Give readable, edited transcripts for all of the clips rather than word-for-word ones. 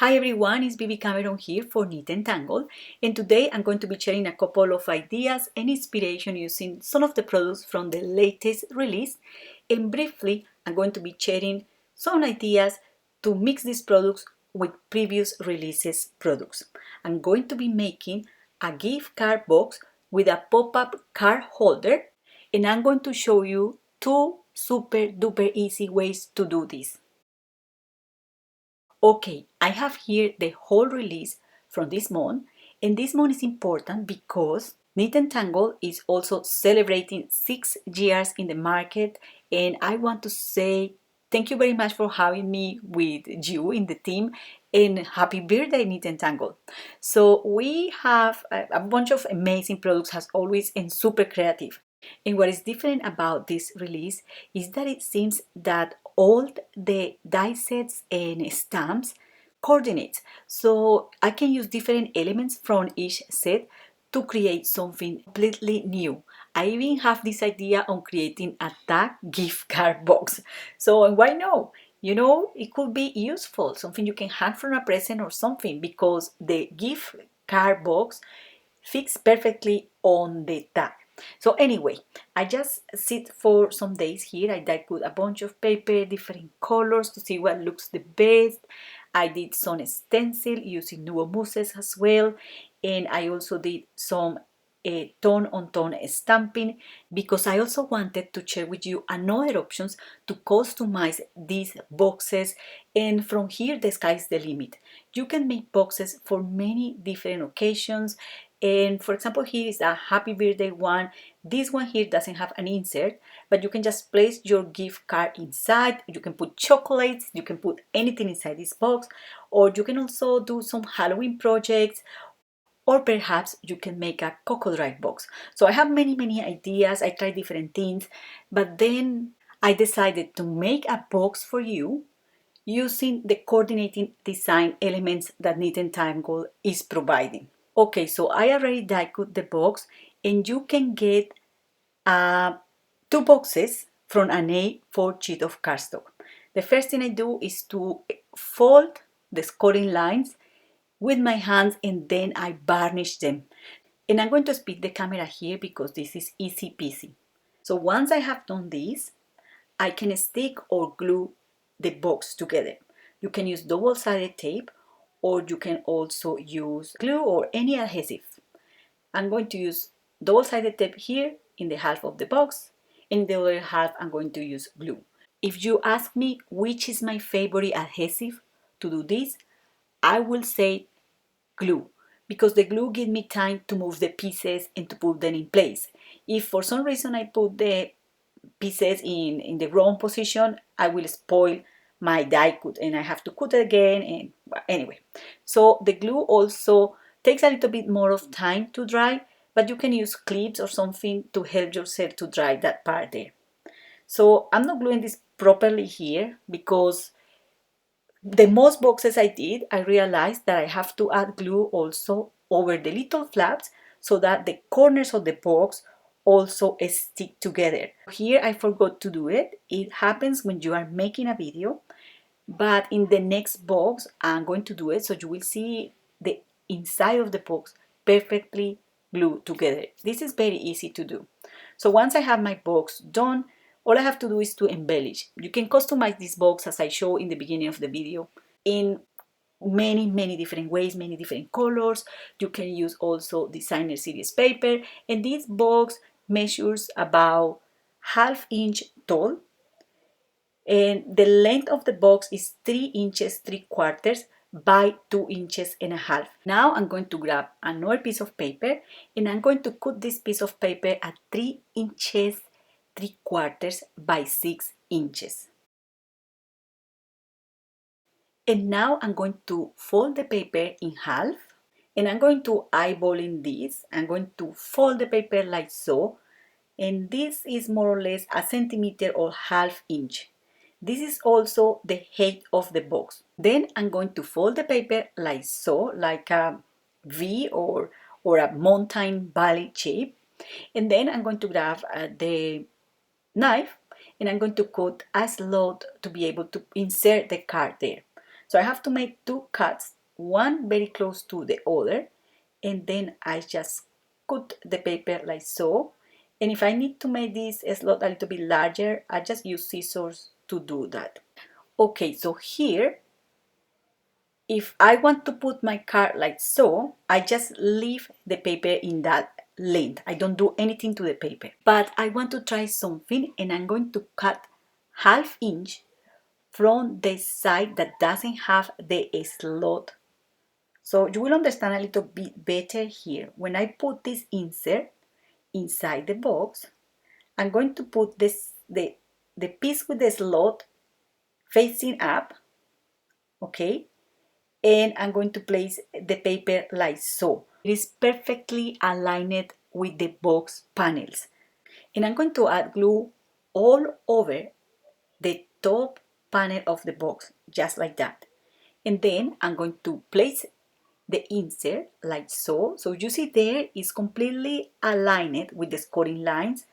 Hi everyone, it's Bibi here for Neat and Tangled, and today I'm going to be sharing a couple of ideas and inspiration using some of the products from the latest release, and briefly I'm going to be sharing some ideas to mix these products with previous releases products. I'm going to be making a gift card box with a pop-up card holder, and I'm going to show you two super duper easy ways to do this. Okay, I have here the whole release from this month, and this month is important because Neat and Tangled is also celebrating 6 years in the market, and I want to say thank you very much for having me with you in the team, and happy birthday Neat and Tangled. So we have a bunch of amazing products as always and super creative. And what is different about this release is that it seems that all the die sets and stamps coordinate. So I can use different elements from each set to create something completely new. I even have this idea on creating a tag gift card box. So why not? You know, it could be useful, something you can hang from a present or something, because the gift card box fits perfectly on the tag. So anyway, I just sit for some days here. I die cut a bunch of paper, different colors to see what looks the best. I did some stencil using Nuvo mousses as well, and I also did some tone on tone stamping, because I also wanted to share with you another options to customize these boxes, and from here the sky's the limit. You can make boxes for many different occasions, and for example here is a happy birthday one. This one here doesn't have an insert, but you can just place your gift card inside. You can put chocolates, you can put anything inside this box, or you can also do some Halloween projects, or perhaps you can make a crocodile box. So I have many ideas. I tried different things, but then I decided to make a box for you using the coordinating design elements that Neat and Tangled is providing. Okay, so I already die cut the box, and you can get two boxes from an A4 sheet of cardstock. The first thing I do is to fold the scoring lines with my hands, and then I varnish them. And I'm going to speed the camera here because this is easy peasy. So once I have done this, I can stick or glue the box together. You can use double-sided tape, or you can also use glue or any adhesive. I'm going to use double-sided tape here in the half of the box. In the other half, I'm going to use glue. If you ask me which is my favorite adhesive to do this, I will say glue, because the glue gives me time to move the pieces and to put them in place. If for some reason I put the pieces in the wrong position, I will spoil my die cut and I have to cut it again, and well, anyway. So the glue also takes a little bit more of time to dry, but you can use clips or something to help yourself to dry that part there. So I'm not gluing this properly here because the most boxes I did, I realized that I have to add glue also over the little flaps so that the corners of the box also stick together. Here I forgot to do it. It happens when you are making a video, but in the next box I'm going to do it, so you will see the inside of the box perfectly glued together. This is very easy to do. So once I have my box done, all I have to do is to embellish. You can customize this box as I show in the beginning of the video in many different ways, many different colors. You can use also designer series paper, and this box measures about ½ inch tall, and the length of the box is 3 inches 3/4 by 2.5 inches. Now I'm going to grab another piece of paper, and I'm going to cut this piece of paper at 3 inches 3/4 by 6 inches. And now I'm going to fold the paper in half, and I'm going to eyeballing this. I'm going to fold the paper like so, and this is more or less a centimeter or ½ inch. This is also the height of the box. Then I'm going to fold the paper like so, like a V or a mountain valley shape. And then I'm going to grab the knife, and I'm going to cut a slot to be able to insert the card there. So I have to make two cuts, one very close to the other, and then I just cut the paper like so. And if I need to make this slot a little bit larger, I just use scissors to do that. Okay, so here, if I want to put my card like so, I just leave the paper in that length. I don't do anything to the paper. But I want to try something, and I'm going to cut ½ inch from the side that doesn't have the slot. So you will understand a little bit better here. When I put this insert inside the box, I'm going to put the piece with the slot facing up, okay? And I'm going to place the paper like so. It is perfectly aligned with the box panels. And I'm going to add glue all over the top panel of the box, just like that. And then I'm going to place the insert like so. So you see there is completely aligned with the scoring lines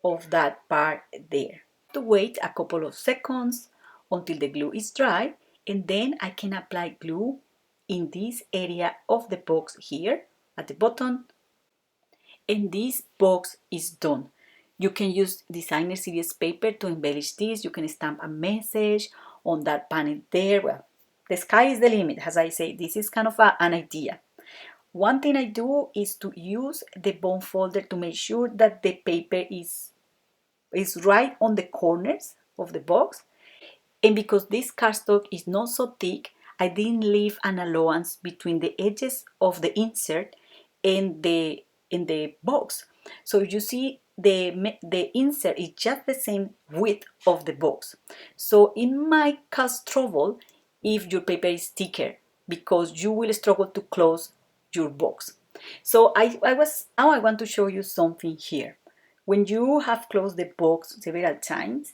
of that part there. To wait a couple of seconds until the glue is dry, and then I can apply glue in this area of the box here at the bottom, and this box is done. You can use designer series paper to embellish this. You can stamp a message on that panel there. Well, the sky is the limit, as I say. This is kind of an idea. One thing I do is to use the bond folder to make sure that the paper is right on the corners of the box. And because this cardstock is not so thick, I didn't leave an allowance between the edges of the insert and the box. So you see the insert is just the same width of the box. So it might cause trouble if your paper is thicker, because you will struggle to close your box. So now I want to show you something here. When you have closed the box several times,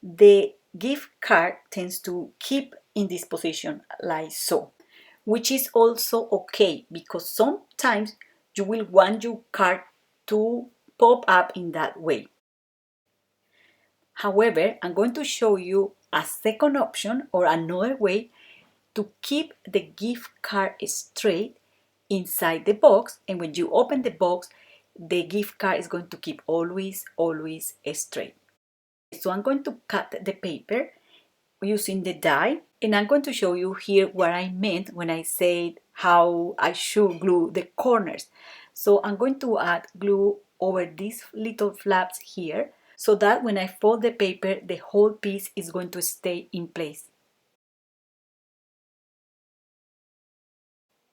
the gift card tends to keep in this position like so, which is also okay, because sometimes you will want your card to pop up in that way. However, I'm going to show you a second option, or another way to keep the gift card straight inside the box, and when you open the box, the gift card is going to keep always straight. So I'm going to cut the paper using the die, and I'm going to show you here what I meant when I said how I should glue the corners. So I'm going to add glue over these little flaps here, so that when I fold the paper, the whole piece is going to stay in place.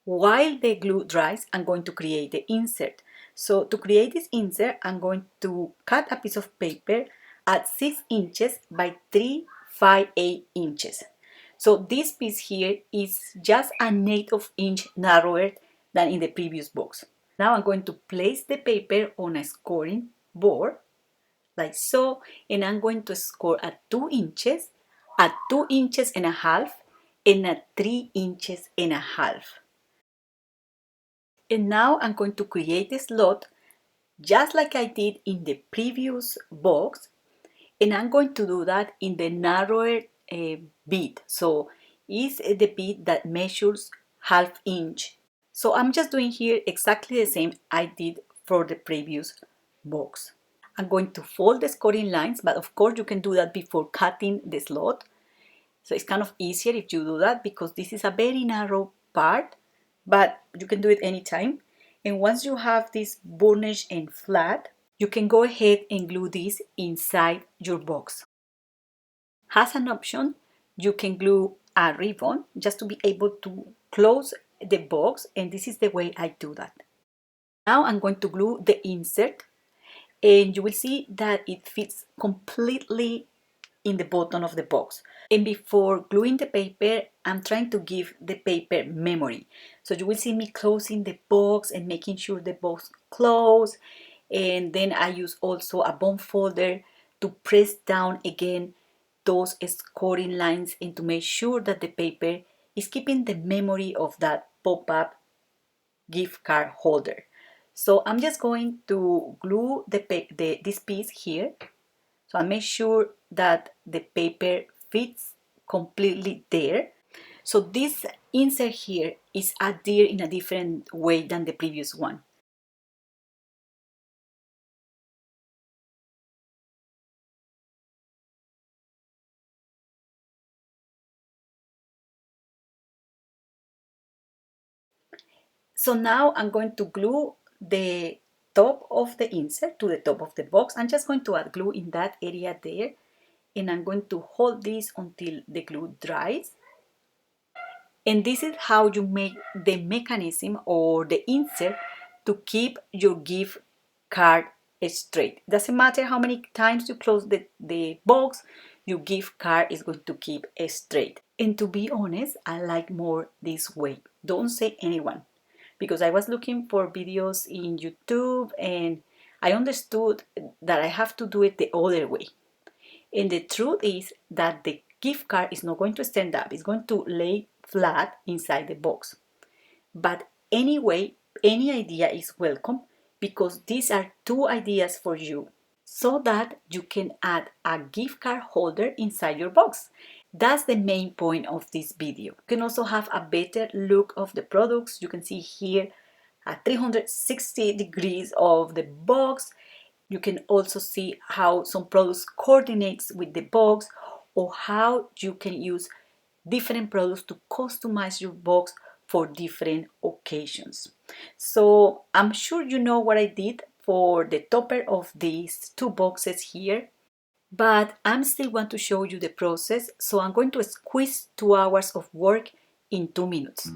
While the glue dries, I'm going to create the insert. So to create this insert, I'm going to cut a piece of paper at 6 inches by 3/5/8 inches. So this piece here is just an 1/8 of inch narrower than in the previous box. Now I'm going to place the paper on a scoring board like so, and I'm going to score at 2 inches, at 2 inches and a half, and at 3 inches and a half. And now I'm going to create a slot just like I did in the previous box, and I'm going to do that in the narrower bead. So it's the bead that measures ½ inch. So I'm just doing here exactly the same I did for the previous box. I'm going to fold the scoring lines, but of course you can do that before cutting the slot. So it's kind of easier if you do that, because this is a very narrow part, but you can do it anytime. And once you have this burnished and flat, you can go ahead and glue this inside your box. As an option, you can glue a ribbon just to be able to close the box, and this is the way I do that. Now I'm going to glue the insert, and you will see that it fits completely in the bottom of the box. And before gluing the paper, I'm trying to give the paper memory. So you will see me closing the box and making sure the box closed. And then I use also a bond folder to press down again those scoring lines, and to make sure that the paper is keeping the memory of that pop-up gift card holder. So I'm just going to glue this piece here. So I make sure that the paper fits completely there. So this insert here is adhered in a different way than the previous one. So now I'm going to glue the top of the insert to the top of the box. I'm just going to add glue in that area there, and I'm going to hold this until the glue dries. And this is how you make the mechanism or the insert to keep your gift card straight. Doesn't matter how many times you close the box, your gift card is going to keep straight. And to be honest, I like more this way. Don't say anyone, because I was looking for videos in YouTube and I understood that I have to do it the other way. And the truth is that the gift card is not going to stand up, it's going to lay flat inside the box. But anyway, any idea is welcome, because these are two ideas for you so that you can add a gift card holder inside your box. That's the main point of this video. You can also have a better look of the products. You can see here a 360 degrees of the box. You can also see how some products coordinates with the box, or how you can use different products to customize your box for different occasions. So I'm sure you know what I did for the topper of these two boxes here, but I'm still want to show you the process, so I'm going to squeeze 2 hours of work in 2 minutes.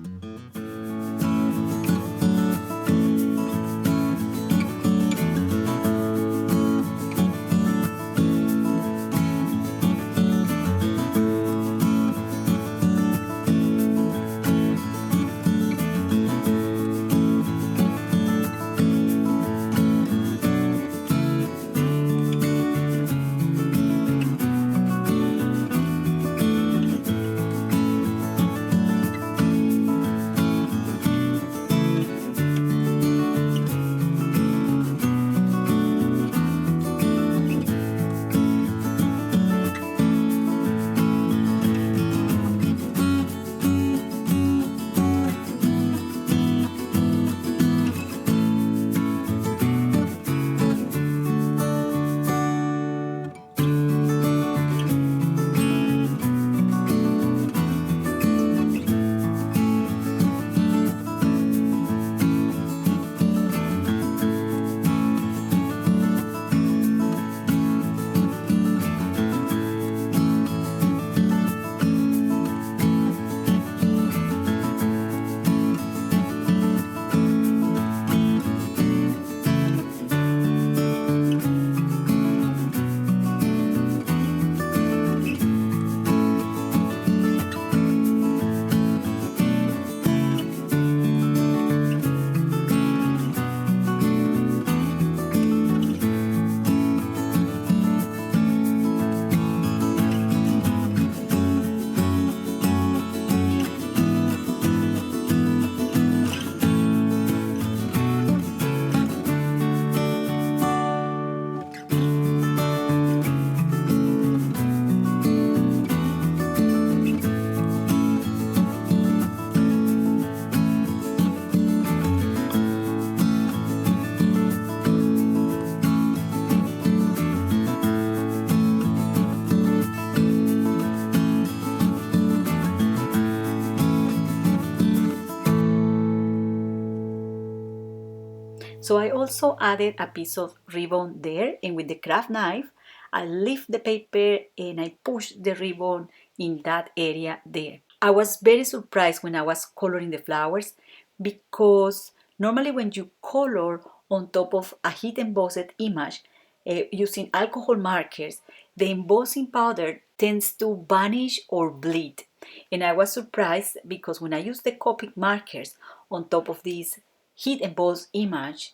So I also added a piece of ribbon there, and with the craft knife, I lift the paper and I push the ribbon in that area there. I was very surprised when I was coloring the flowers, because normally when you color on top of a heat embossed image using alcohol markers, the embossing powder tends to vanish or bleed. And I was surprised because when I used the Copic markers on top of this heat embossed image,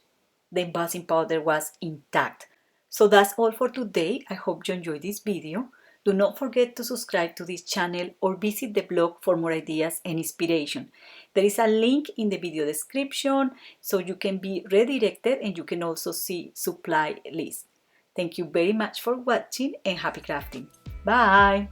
the embossing powder was intact. So that's all for today. I hope you enjoyed this video. Do not forget to subscribe to this channel or visit the blog for more ideas and inspiration. There is a link in the video description so you can be redirected, and you can also see supply list. Thank you very much for watching, and happy crafting. Bye!